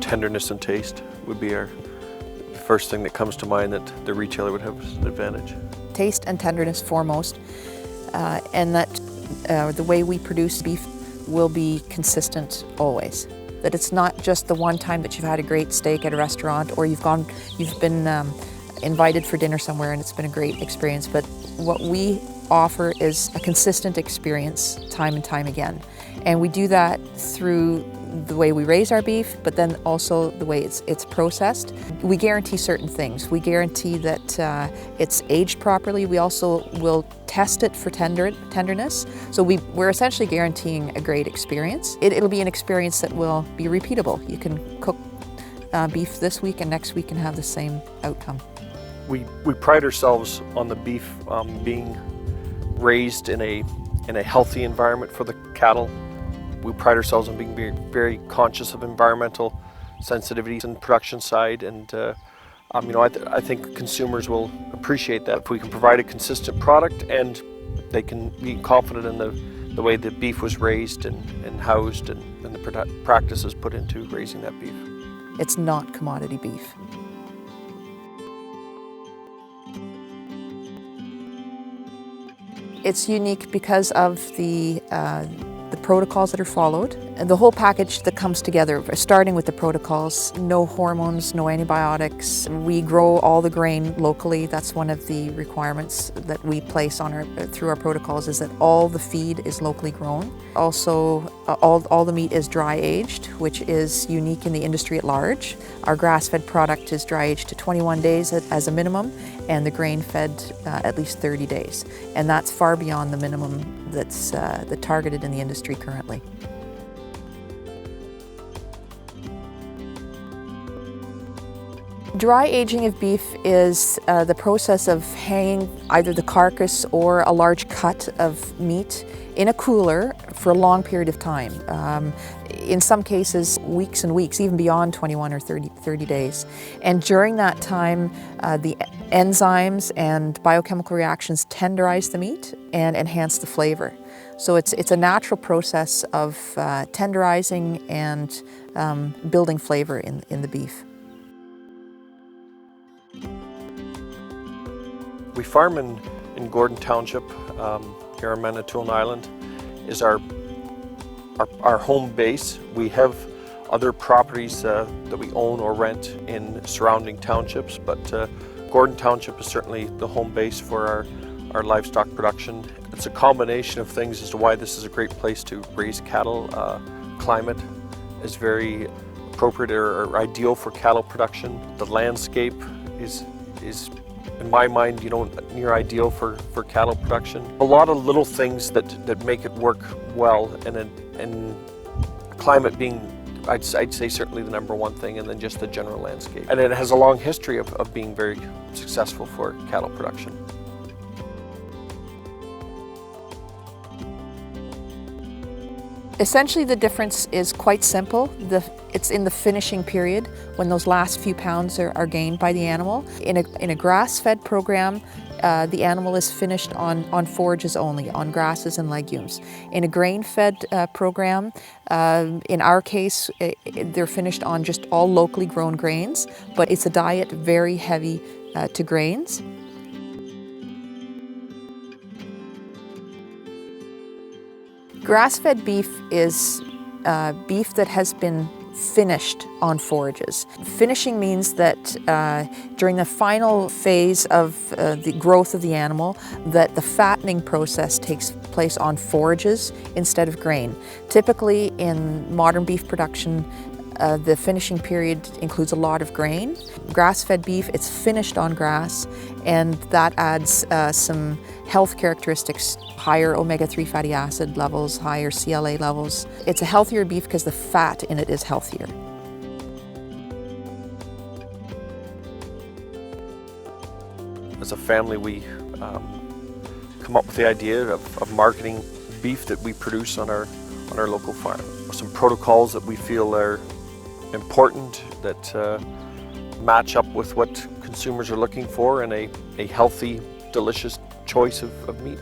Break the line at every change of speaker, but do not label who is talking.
Tenderness and taste would be our first thing that comes to mind that the retailer would have as an advantage.
Taste and tenderness foremost, and that the way we produce beef will be consistent always. That it's not just the one time that you've had a great steak at a restaurant, or you've been invited for dinner somewhere and it's been a great experience, but what we offer is a consistent experience time and time again. And we do that through the way we raise our beef, but then also the way it's processed. We guarantee certain things. We guarantee that it's aged properly. We also will test it for tenderness. So we're essentially guaranteeing a great experience. It'll be an experience that will be repeatable. You can cook beef this week and next week and have the same outcome.
We pride ourselves on the beef being raised in a healthy environment for the cattle. We pride ourselves on being very conscious of environmental sensitivities and production side, and I think consumers will appreciate that if we can provide a consistent product and they can be confident in the way the beef was raised and housed and the practices put into raising that beef.
It's not commodity beef. It's unique because of the protocols that are followed, and the whole package that comes together, starting with the protocols. No hormones, no antibiotics. We grow all the grain locally. That's one of the requirements that we place on through our protocols, is that all the feed is locally grown. Also, all the meat is dry aged, which is unique in the industry at large. Our grass-fed product is dry aged to 21 days as a minimum, and the grain-fed at least 30 days. And that's far beyond the minimum that's targeted in the industry currently. Dry aging of beef is the process of hanging either the carcass or a large cut of meat in a cooler for a long period of time. In some cases, weeks and weeks, even beyond 21 or 30 days. And during that time, the enzymes and biochemical reactions tenderize the meat and enhance the flavor. So it's a natural process of tenderizing and building flavor in the beef.
We farm in Gordon Township here on Manitoulin Island. Is our home base. We have other properties that we own or rent in surrounding townships, but Gordon Township is certainly the home base for our livestock production. It's a combination of things as to why this is a great place to raise cattle. Climate is very appropriate or ideal for cattle production. The landscape is in my mind, near ideal for cattle production. A lot of little things that make it work well, and climate being, I'd say certainly the number one thing, and then just the general landscape. And it has a long history of being very successful for cattle production.
Essentially, the difference is quite simple. It's in the finishing period when those last few pounds are gained by the animal. In a grass-fed program, the animal is finished on forages only, on grasses and legumes. In a grain-fed program, in our case, they're finished on just all locally grown grains, but it's a diet very heavy to grains. Grass-fed beef is beef that has been finished on forages. Finishing means that during the final phase of the growth of the animal, that the fattening process takes place on forages instead of grain. Typically in modern beef production, the finishing period includes a lot of grain. Grass-fed beef, it's finished on grass, and that adds some health characteristics, higher omega-3 fatty acid levels, higher CLA levels. It's a healthier beef because the fat in it is healthier.
As a family, we come up with the idea of marketing beef that we produce on our on our local farm. Some protocols that we feel are important, that match up with what consumers are looking for in a healthy, delicious choice of meat.